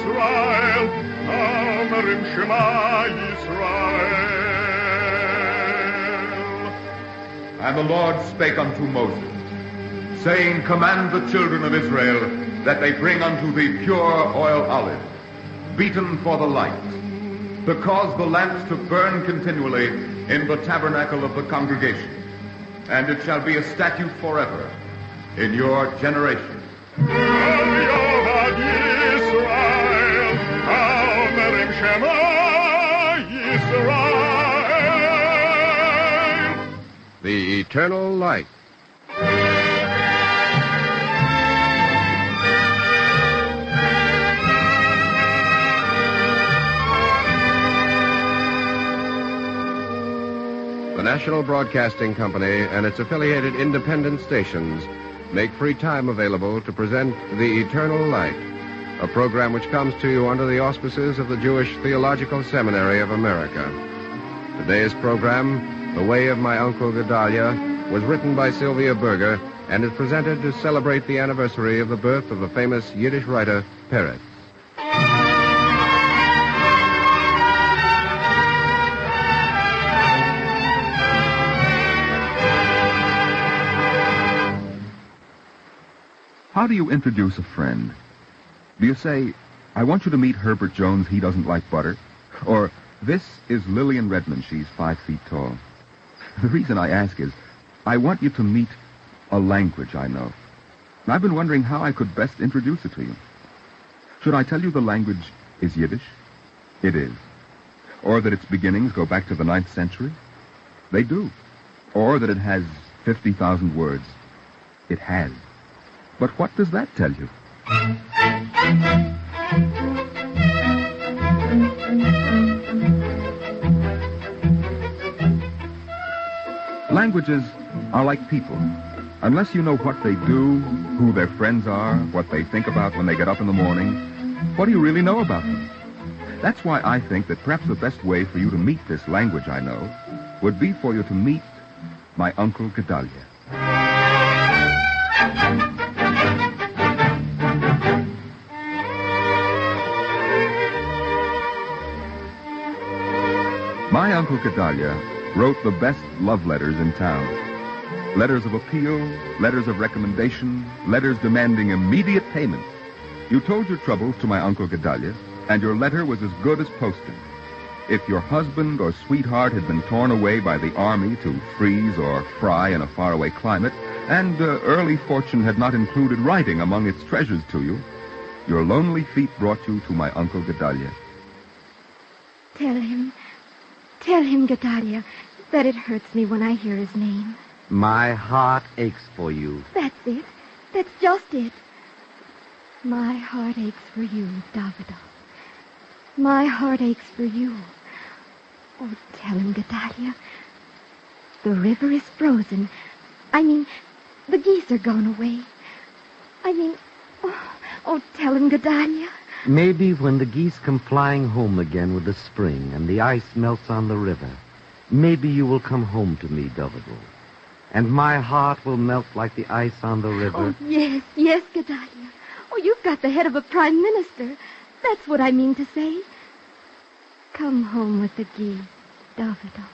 Yisrael, Omerim Shema Yisrael. And the Lord spake unto Moses, saying, Command the children of Israel that they bring unto thee pure oil olive, beaten for the light, to cause the lamps to burn continually in the tabernacle of the congregation. And it shall be a statute forever in your generation. The eternal light. The National Broadcasting Company and its affiliated independent stations make free time available to present The Eternal Light, a program which comes to you under the auspices of the Jewish Theological Seminary of America. Today's program, The Way of My Uncle Gedalia, was written by Sylvia Berger and is presented to celebrate the anniversary of the birth of the famous Yiddish writer, Peretz. How do you introduce a friend? Do you say, I want you to meet Herbert Jones, he doesn't like butter? Or, this is Lillian Redmond, she's 5 feet tall. The reason I ask is, I want you to meet a language I know. And I've been wondering how I could best introduce it to you. Should I tell you the language is Yiddish? It is. Or that its beginnings go back to the 9th century? They do. Or that it has 50,000 words? It has. But what does that tell you? Languages are like people. Unless you know what they do, who their friends are, what they think about when they get up in the morning, what do you really know about them? That's why I think that perhaps the best way for you to meet this language I know would be for you to meet my Uncle Gedalia. My Uncle Gedalia wrote the best love letters in town. Letters of appeal, letters of recommendation, letters demanding immediate payment. You told your troubles to my Uncle Gedalia, and your letter was as good as posted. If your husband or sweetheart had been torn away by the army to freeze or fry in a faraway climate, and early fortune had not included writing among its treasures to you, your lonely feet brought you to my Uncle Gedalia. Tell him, Gedalia, that it hurts me when I hear his name. My heart aches for you. That's it. That's just it. My heart aches for you, Davido. My heart aches for you. Oh, tell him, Gedalia. The river is frozen. I mean, the geese are gone away. I mean, oh, tell him, Gedalia. Maybe when the geese come flying home again with the spring and the ice melts on the river, maybe you will come home to me, Davido. And my heart will melt like the ice on the river. Oh, yes, Gedalia. Oh, you've got the head of a prime minister. That's what I mean to say. Come home with the geese, Davido.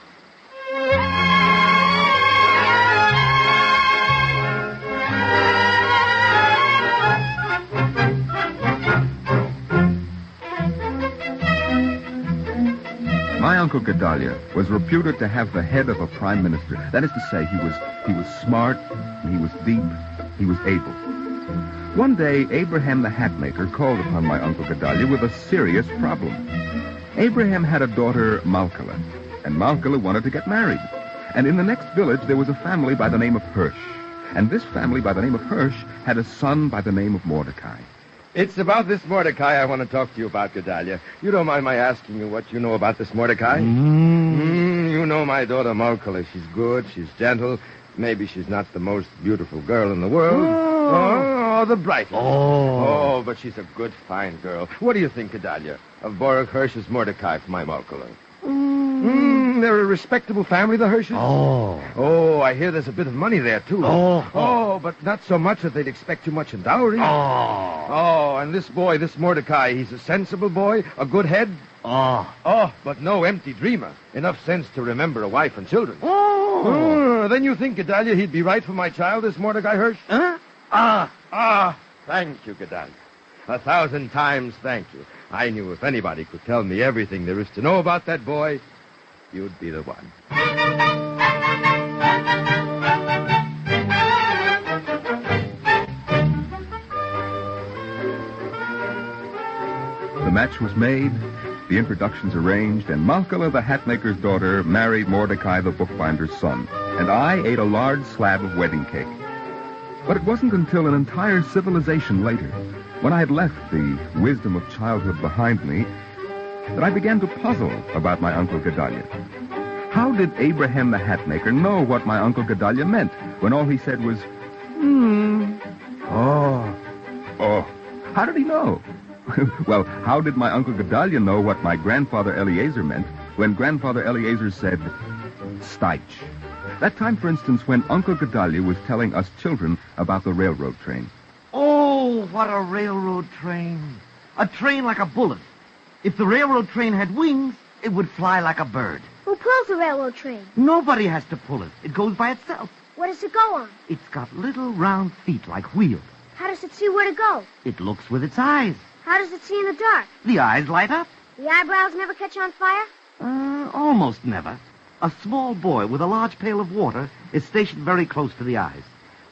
My Uncle Gedalia was reputed to have the head of a prime minister. That is to say, he was smart, he was deep, he was able. One day, Abraham the hatmaker called upon my Uncle Gedalia with a serious problem. Abraham had a daughter, Malkala, and Malkala wanted to get married. And in the next village, there was a family by the name of Hirsch. And this family by the name of Hirsch had a son by the name of Mordecai. It's about this Mordecai I want to talk to you about, Gedalia. You don't mind my asking you what you know about this Mordecai? You know my daughter Malkala. She's good, she's gentle. Maybe she's not the most beautiful girl in the world. Oh, the brightest. Oh, but she's a good, fine girl. What do you think, Gedalia, of Baruch Hirsch's Mordecai for my Malkala? They're a respectable family, the Hirsches. Oh. Oh, I hear there's a bit of money there, too. Oh, but not so much that they'd expect too much in dowry. Oh, and this boy, this Mordecai, he's a sensible boy, a good head. Oh, but no empty dreamer. Enough sense to remember a wife and children. Then you think, Gedalia, he'd be right for my child, this Mordecai Hirsch? Huh? Thank you, Gedalia. 1,000 times thank you. I knew if anybody could tell me everything there is to know about that boy, you'd be the one. The match was made, the introductions arranged, and Malkala, the hatmaker's daughter, married Mordecai, the bookbinder's son. And I ate a large slab of wedding cake. But it wasn't until an entire civilization later, when I had left the wisdom of childhood behind me, that I began to puzzle about my Uncle Gedalia. How did Abraham the hatmaker know what my Uncle Gedalia meant when all he said was, Oh. How did he know? Well, how did my Uncle Gedalia know what my grandfather Eliezer meant when Grandfather Eliezer said, Steich? That time, for instance, when Uncle Gedalia was telling us children about the railroad train. Oh, what a railroad train. A train like a bullet. If the railroad train had wings, it would fly like a bird. Who pulls the railroad train? Nobody has to pull it. It goes by itself. What does it go on? It's got little round feet like wheels. How does it see where to go? It looks with its eyes. How does it see in the dark? The eyes light up. The eyebrows never catch on fire? Almost never. A small boy with a large pail of water is stationed very close to the eyes.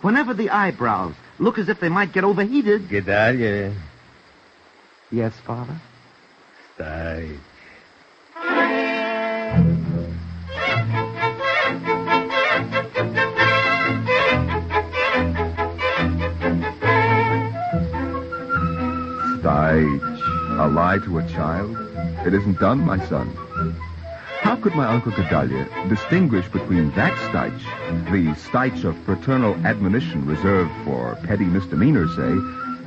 Whenever the eyebrows look as if they might get overheated... Gedalia. Yes, Father? Steich. Steich. A lie to a child? It isn't done, my son. How could my Uncle Gedalia distinguish between that Steich, the Steich of fraternal admonition reserved for petty misdemeanors, say,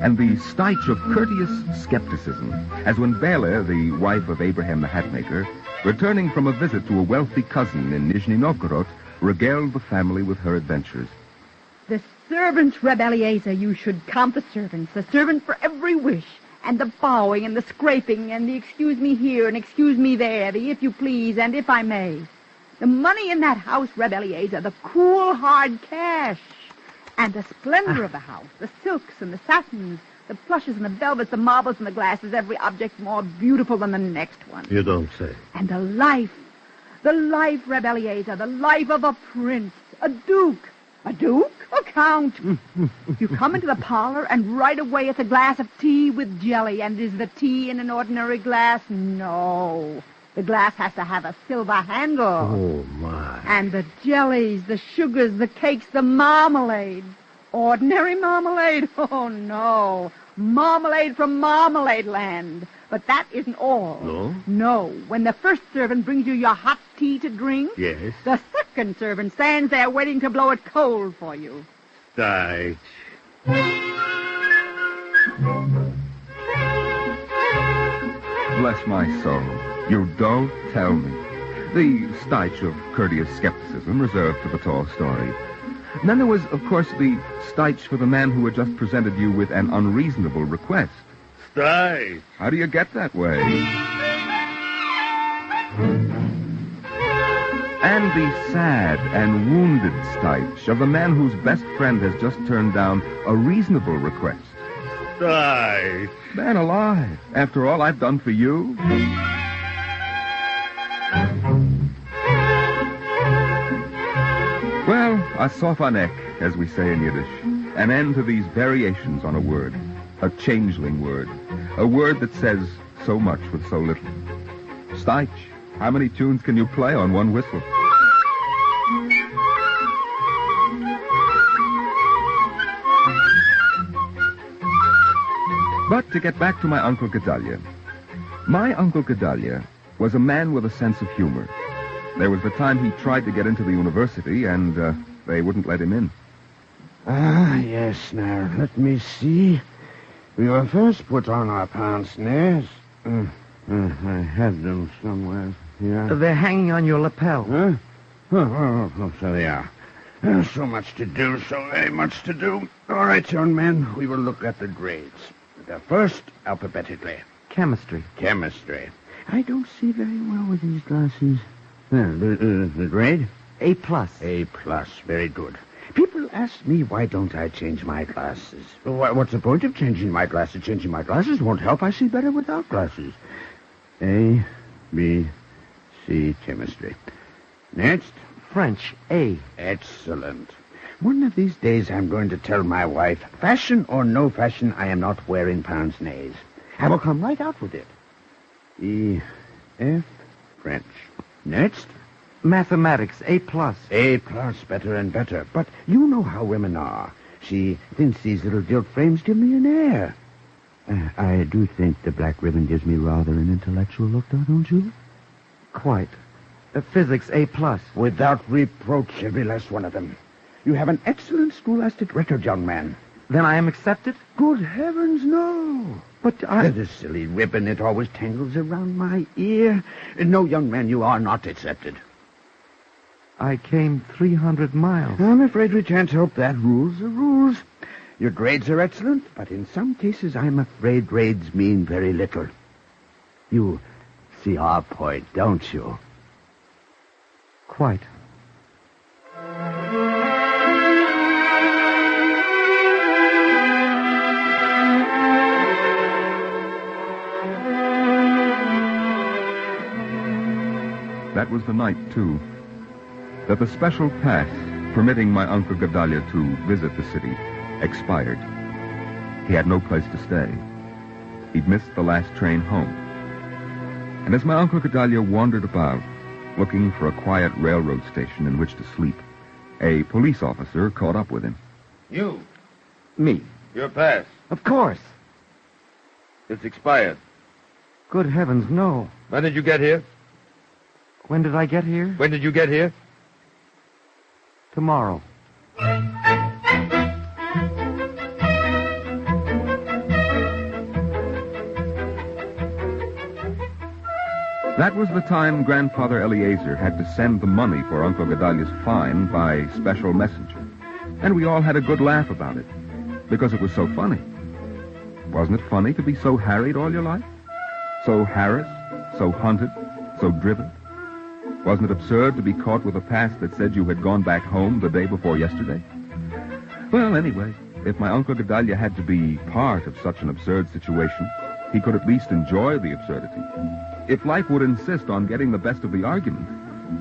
and the Steich of courteous skepticism, as when Bela, the wife of Abraham the hatmaker, returning from a visit to a wealthy cousin in Nizhny Novgorod, regaled the family with her adventures. The servants, Reb Eliezer, you should count the servant for every wish, and the bowing and the scraping and the excuse me here and excuse me there, the if you please and if I may. The money in that house, Reb Eliezer, the cool, hard cash, and the splendor of the house, the silks and the satins, the plushes and the velvets, the marbles and the glasses, every object more beautiful than the next one. You don't say. And the life, Reb Eliezer, the life of a prince, a duke. A duke? A count. You come into the parlor, and right away it's a glass of tea with jelly. And is the tea in an ordinary glass? No. The glass has to have a silver handle. Oh, my. And the jellies, the sugars, the cakes, the marmalade. Ordinary marmalade? Oh, no. Marmalade from Marmalade Land. But that isn't all. No? No. When the first servant brings you your hot tea to drink... Yes? The second servant stands there waiting to blow it cold for you. Steich. Bless my soul. You don't tell me. The Steich of courteous skepticism reserved for the tall story. And then there was, of course, the Steich for the man who had just presented you with an unreasonable request. Steich. How do you get that way? And the sad and wounded Steich of the man whose best friend has just turned down a reasonable request. Steich. Man alive, after all I've done for you. Well, a sofanek, as we say in Yiddish. An end to these variations on a word. A changeling word. A word that says so much with so little. Steich, how many tunes can you play on one whistle? But to get back to my Uncle Gedalia. My Uncle Gedalia was a man with a sense of humor. There was the time he tried to get into the university, and they wouldn't let him in. Yes, now, let me see. We were first put on our pince-nez. I had them somewhere. Yeah. They're hanging on your lapel. Huh? Oh, so they are. So much to do, so very much to do. All right, young man, we will look at the grades. The first, alphabetically. Chemistry. Chemistry. I don't see very well with these glasses. The grade? A+. A+, very good. People ask me why don't I change my glasses. What's the point of changing my glasses? Changing my glasses won't help. I see better without glasses. A, B, C, chemistry. Next. French. A. Excellent. One of these days I'm going to tell my wife, fashion or no fashion, I am not wearing pince-nez. I will come right out with it. E, F, French. Next. Mathematics. A+. A+, better and better. But you know how women are. She thinks these little gilt frames give me an air. I do think the black ribbon gives me rather an intellectual look, don't you? Quite. Physics. A+. Without reproach, every last one of them. You have an excellent scholastic record, young man. Then I am accepted? Good heavens, no. But The silly ribbon, it always tangles around my ear. No, young man, you are not accepted. I came 300 miles. I'm afraid we can't help that. Rules are rules. Your grades are excellent, but in some cases I'm afraid grades mean very little. You see our point, don't you? Quite. That was the night, too, that the special pass permitting my Uncle Gedalia to visit the city expired. He had no place to stay. He'd missed the last train home. And as my Uncle Gedalia wandered about, looking for a quiet railroad station in which to sleep, a police officer caught up with him. You. Me. Your pass. Of course. It's expired. Good heavens, no. When did you get here? When did I get here? When did you get here? Tomorrow. That was the time Grandfather Eliezer had to send the money for Uncle Gedalia's fine by special messenger. And we all had a good laugh about it, because it was so funny. Wasn't it funny to be so harried all your life? So harassed, so hunted, so driven? Wasn't it absurd to be caught with a pass that said you had gone back home the day before yesterday? Well, anyway, if my Uncle Gedalia had to be part of such an absurd situation, he could at least enjoy the absurdity. If life would insist on getting the best of the argument,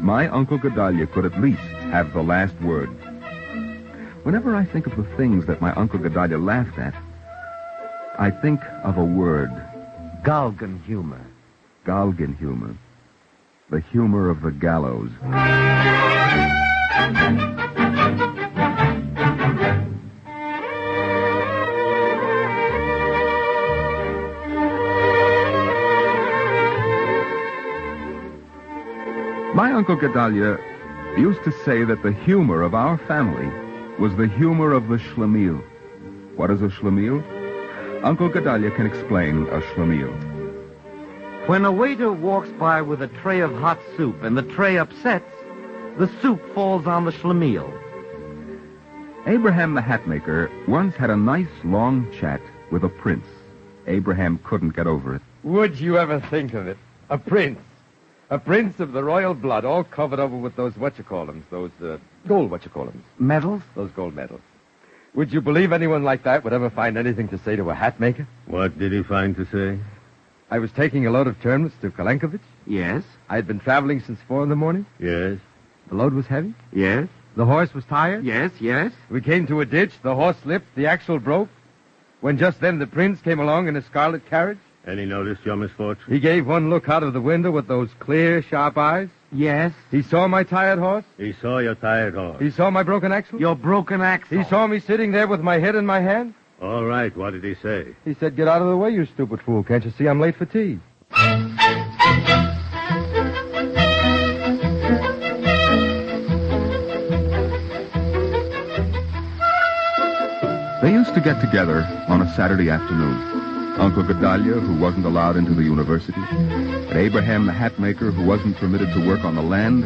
my Uncle Gedalia could at least have the last word. Whenever I think of the things that my Uncle Gedalia laughed at, I think of a word. Galgan humor. Galgan humor. The humor of the gallows. My Uncle Gedalia used to say that the humor of our family was the humor of the schlemiel. What is a schlemiel? Uncle Gedalia can explain a schlemiel. When a waiter walks by with a tray of hot soup and the tray upsets, the soup falls on the schlemiel. Abraham the hatmaker once had a nice long chat with a prince. Abraham couldn't get over it. Would you ever think of it? A prince. A prince of the royal blood, all covered over with those whatchamacallums, those gold whatchamacallums. Medals? Those gold medals. Would you believe anyone like that would ever find anything to say to a hat maker? What did he find to say? I was taking a load of turnips to Kalenkovich. Yes. I had been traveling since 4 a.m. Yes. The load was heavy. Yes. The horse was tired. Yes, yes. We came to a ditch. The horse slipped. The axle broke. When just then the prince came along in a scarlet carriage. And he noticed your misfortune? He gave one look out of the window with those clear, sharp eyes. Yes. He saw my tired horse. He saw your tired horse. He saw my broken axle. Your broken axle. He saw me sitting there with my head in my hand. All right, what did he say? He said, "Get out of the way, you stupid fool. Can't you see I'm late for tea?" They used to get together on a Saturday afternoon. Uncle Gedalia, who wasn't allowed into the university, and Abraham the hatmaker, who wasn't permitted to work on the land,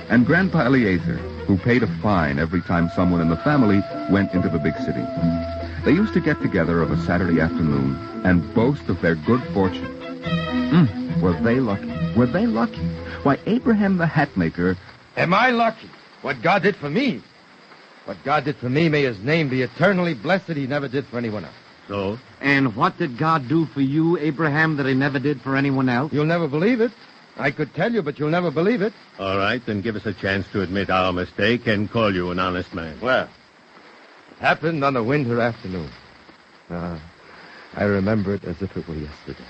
and Grandpa Eliezer, who paid a fine every time someone in the family went into the big city. They used to get together of a Saturday afternoon and boast of their good fortune. Were they lucky? Were they lucky? Why, Abraham the hatmaker... Am I lucky? What God did for me. What God did for me, may his name be eternally blessed, he never did for anyone else. So? And what did God do for you, Abraham, that he never did for anyone else? You'll never believe it. I could tell you, but you'll never believe it. All right, then give us a chance to admit our mistake and call you an honest man. Well, it happened on a winter afternoon. I remember it as if it were yesterday.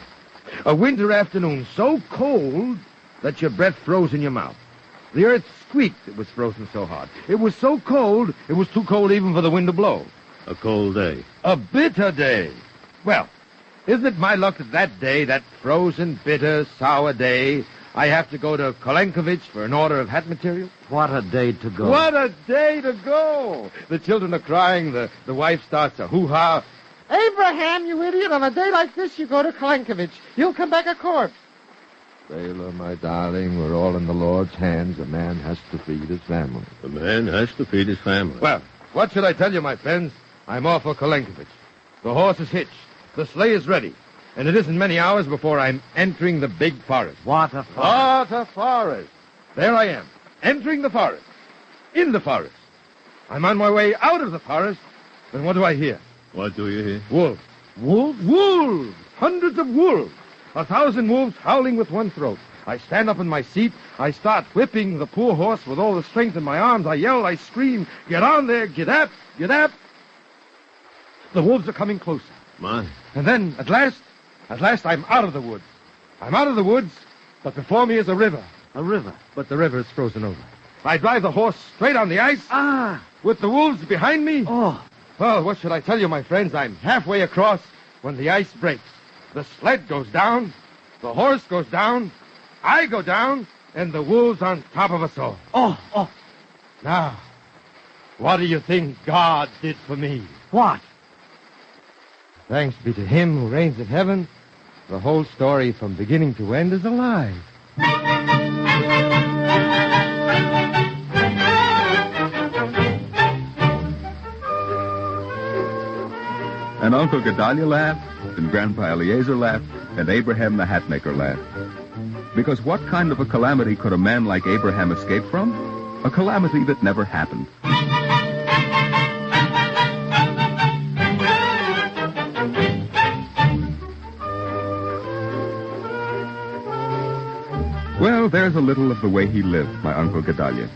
A winter afternoon so cold that your breath froze in your mouth. The earth squeaked, it was frozen so hard. It was so cold, it was too cold even for the wind to blow. A cold day. A bitter day. Well, isn't it my luck that day, that frozen, bitter, sour day, I have to go to Kolenkovich for an order of hat material? What a day to go. What a day to go! The children are crying, the wife starts a hoo-ha. Abraham, you idiot, on a day like this you go to Kolenkovich. You'll come back a corpse. Sailor, my darling, we're all in the Lord's hands. A man has to feed his family. A man has to feed his family. Well, what should I tell you, my friends? I'm off for Kolenkovich. The horse is hitched. The sleigh is ready. And it isn't many hours before I'm entering the big forest. What a forest. What a forest. There I am, entering the forest. In the forest. I'm on my way out of the forest. And what do I hear? What do you hear? Wolves. Wolves? Wolves! Hundreds of wolves. 1,000 wolves howling with one throat. I stand up in my seat. I start whipping the poor horse with all the strength in my arms. I yell, I scream, get on there, get up, get up. The wolves are coming closer. My. And then, at last, I'm out of the woods. I'm out of the woods, but before me is a river. A river? But the river is frozen over. I drive the horse straight on the ice. With the wolves behind me. Oh. Well, what should I tell you, my friends? I'm halfway across when the ice breaks. The sled goes down, the horse goes down, I go down, and the wolves on top of us all. Oh. Now, what do you think God did for me? What? Thanks be to him who reigns in heaven, the whole story from beginning to end is a lie. And Uncle Gedalia laughed, and Grandpa Eliezer laughed, and Abraham the hatmaker laughed. Because what kind of a calamity could a man like Abraham escape from? A calamity that never happened. Well, there's a little of the way he lived, my Uncle Gedalia.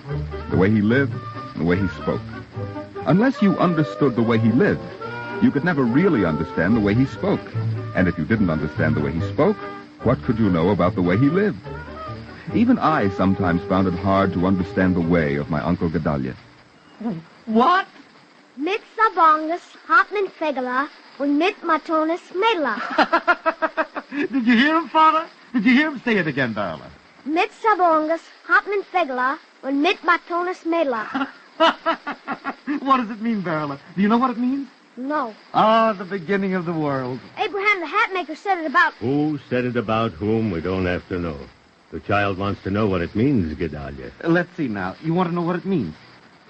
The way he lived and the way he spoke. Unless you understood the way he lived, you could never really understand the way he spoke. And if you didn't understand the way he spoke, what could you know about the way he lived? Even I sometimes found it hard to understand the way of my Uncle Gedalia. What? Mit Sabongus, Hopman Fegala, und mit Matonis Medla. Did you hear him, Father? Did you hear him say it again, Darla? Mit Sabongus, Hopman Fegala, und mit Matonis Medla. What does it mean, Darla? Do you know what it means? No. The beginning of the world. Abraham the Hatmaker said it about... Who said it about whom, we don't have to know. The child wants to know what it means, Gedalia. Let's see now. You want to know what it means?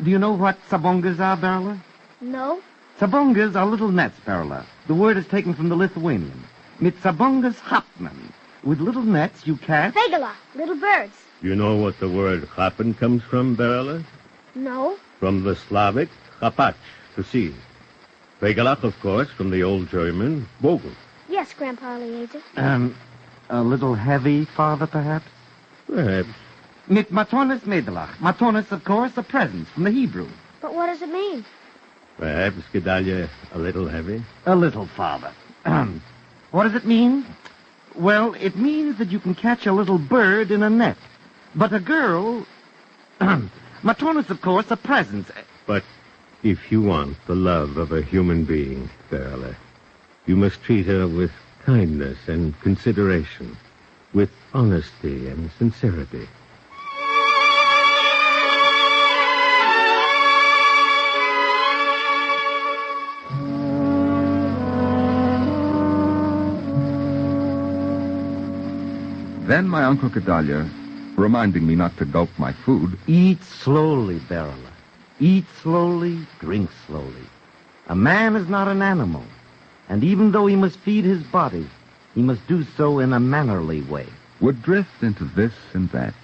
Do you know what sabongas are, Darla? No. Sabongas are little nets, Darla. The word is taken from the Lithuanian. Mit sabongas hapman. With little nets, you catch... Fegala, little birds. You know what the word chappen comes from, Berla? No. From the Slavic chapach, to see. Fegelach, of course, from the old German, Vogel. Yes, Grandpa Eliezer. A little heavy, Father, perhaps? Perhaps. Mit matonis medelach. Matonis, of course, a present from the Hebrew. But what does it mean? Perhaps, Gedalia, a little heavy. A little, Father. What does it mean? Well, it means that you can catch a little bird in a net. But a girl... Matonis, of course, a present. But if you want the love of a human being, Berla, you must treat her with kindness and consideration, with honesty and sincerity. Then my Uncle Gedalia, reminding me not to gulp my food... Eat slowly, Beryla. Eat slowly, drink slowly. A man is not an animal, and even though he must feed his body, he must do so in a mannerly way. Would drift into this and that.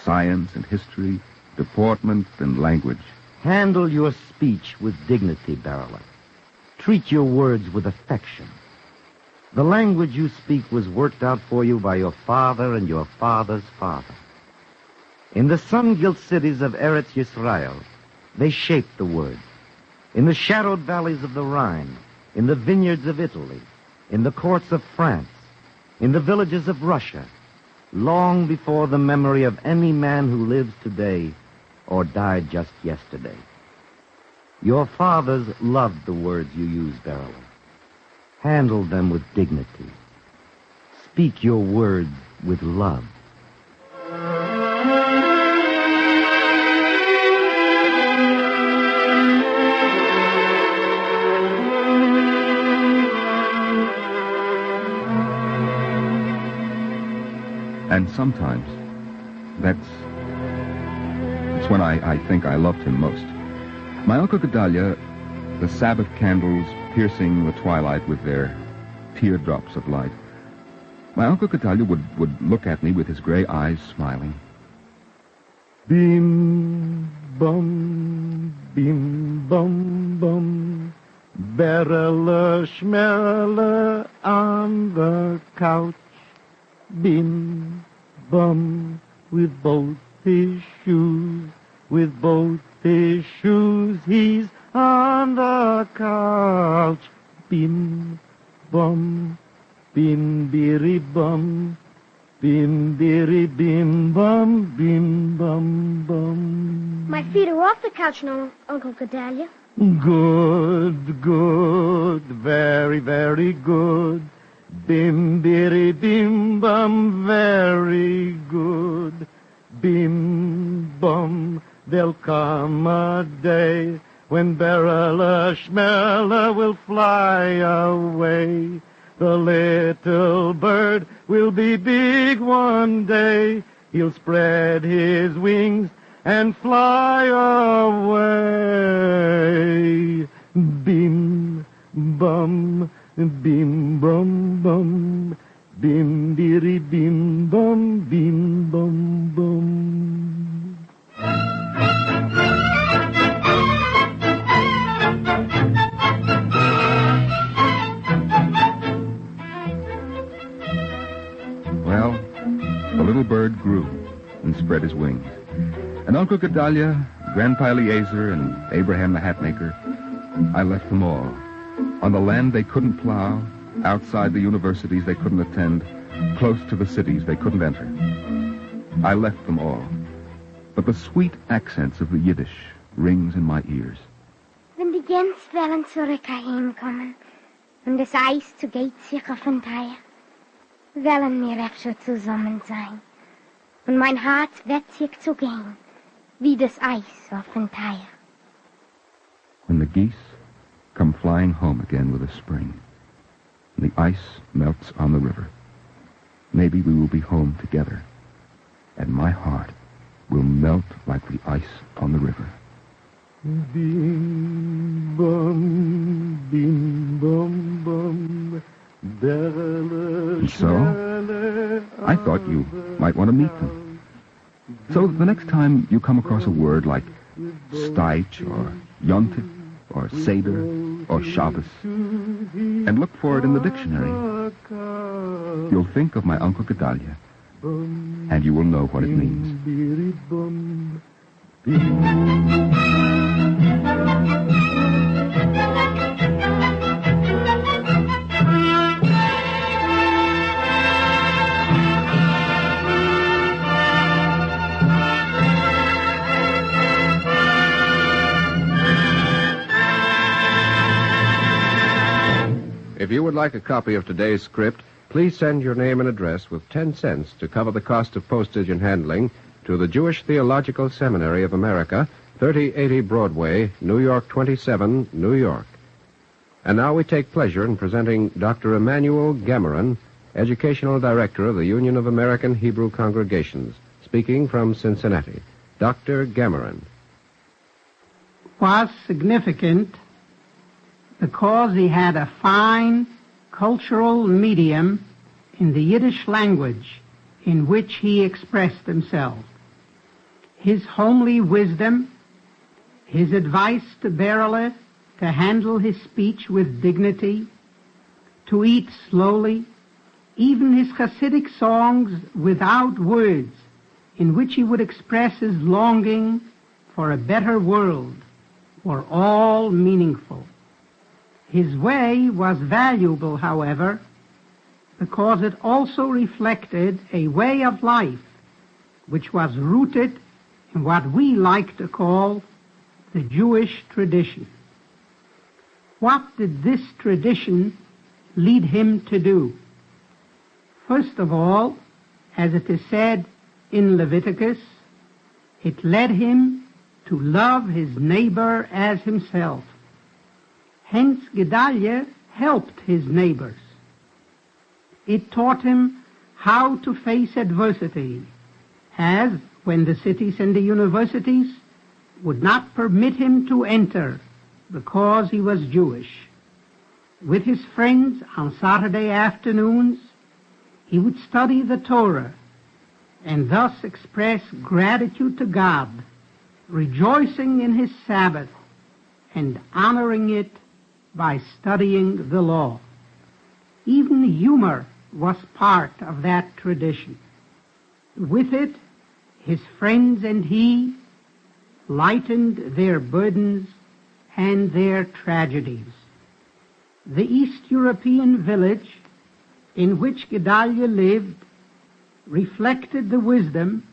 Science and history, deportment and language. Handle your speech with dignity, Beryla. Treat your words with affection. The language you speak was worked out for you by your father and your father's father. In the sun-gilt cities of Eretz Yisrael, they shaped the words. In the shadowed valleys of the Rhine, in the vineyards of Italy, in the courts of France, in the villages of Russia, long before the memory of any man who lives today or died just yesterday. Your fathers loved the words you use, Beryla. Handle them with dignity. Speak your words with love. And sometimes, that's when I think I loved him most. My Uncle Gedalia, the Sabbath candles piercing the twilight with their teardrops of light. My Uncle Gedalia would look at me with his gray eyes smiling. Bim, bum, bum, Beryla Schmerle on the couch. Bim, bum, with both his shoes, he's on the couch. Bim, bum, bim, biri, bum, bim, biri, bim, bum, bum. My feet are off the couch now, Uncle Gedalia. Good, very, very good. Bim, biri, bim, bum, very good. Bim, bum, there'll come a day when Beryla Schmerle will fly away. The little bird will be big one day. He'll spread his wings and fly away. Bim, bum, bim, bum, bum. Bim, diri, bim, bum, bum. Well, the little bird grew and spread his wings. And Uncle Gedalia, Grandpa Eliezer, and Abraham the Hatmaker, I left them all. On the land they couldn't plow, outside the universities they couldn't attend, close to the cities they couldn't enter. I left them all. But the sweet accents of the Yiddish rings in my ears. Wenn die Gänse wollen zurück heimkommen und das Eis zugeht sich auf den Teich, wollen wir öfter zusammen sein. Und mein Herz wird sich zugehen, wie das Eis auf den Teich. When the geese come flying home again with a spring, and the ice melts on the river, maybe we will be home together, and my heart will melt like the ice on the river. Bim, bum, bum, And so, I thought you might want to meet them. So the next time you come across a word like Steich or Yontif or Seder or Shabbos, and look for it in the dictionary, you'll think of my Uncle Gedalia, and you will know what it means. If you would like a copy of today's script, please send your name and address with 10 cents to cover the cost of postage and handling to the Jewish Theological Seminary of America, 3080 Broadway, New York 27, New York. And now we take pleasure in presenting Dr. Emmanuel Gammeren Educational Director of the Union of American Hebrew Congregations, speaking from Cincinnati. Dr. Gammeren. Was significant because he had a fine cultural medium in the Yiddish language in which he expressed himself. His homely wisdom, his advice to Berele to handle his speech with dignity, to eat slowly, even his Hasidic songs without words, in which he would express his longing for a better world, were all meaningful. His way was valuable, however, because it also reflected a way of life which was rooted in what we like to call the Jewish tradition. What did this tradition lead him to do? First of all, as it is said in Leviticus, it led him to love his neighbor as himself. Hence, Gedalia helped his neighbors. It taught him how to face adversity, as when the cities and the universities would not permit him to enter because he was Jewish. With his friends on Saturday afternoons, he would study the Torah and thus express gratitude to God, rejoicing in his Sabbath and honoring it by studying the law. Even humor was part of that tradition. With it, his friends and he lightened their burdens and their tragedies. The East European village in which Gedalia lived reflected the wisdom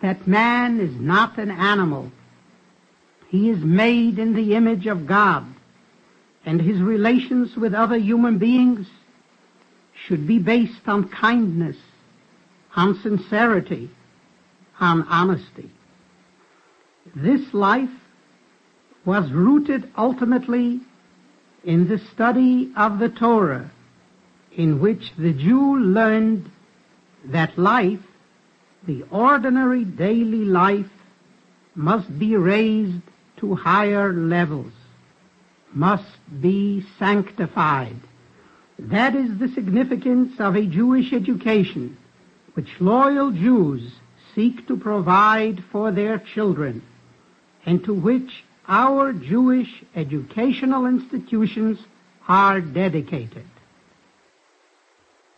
that man is not an animal. He is made in the image of God, and his relations with other human beings should be based on kindness, on sincerity, on honesty. This life was rooted ultimately in the study of the Torah, in which the Jew learned that life, the ordinary daily life, must be raised to higher levels, must be sanctified. That is the significance of a Jewish education, which loyal Jews seek to provide for their children, and to which our Jewish educational institutions are dedicated.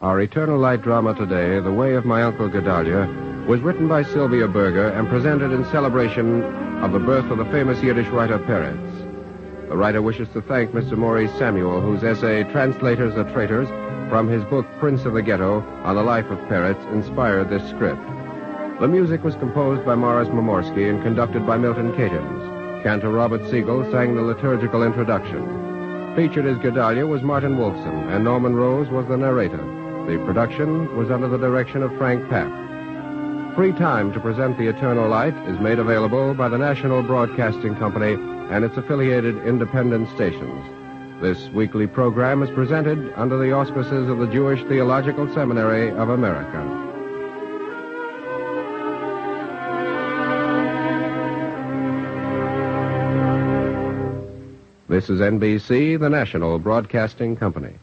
Our Eternal Light drama today, The Way of My Uncle Gedalia, was written by Sylvia Berger and presented in celebration of the birth of the famous Yiddish writer Peretz. The writer wishes to thank Mr. Maurice Samuel, whose essay, Translators are Traitors, from his book Prince of the Ghetto, on the life of Peretz, inspired this script. The music was composed by Morris Momorsky and conducted by Milton Catons. Cantor Robert Siegel sang the liturgical introduction. Featured as Gedalia was Martin Wolfson, and Norman Rose was the narrator. The production was under the direction of Frank Papp. Free time to present The Eternal Light is made available by the National Broadcasting Company and its affiliated independent stations. This weekly program is presented under the auspices of the Jewish Theological Seminary of America. This is NBC, the National Broadcasting Company.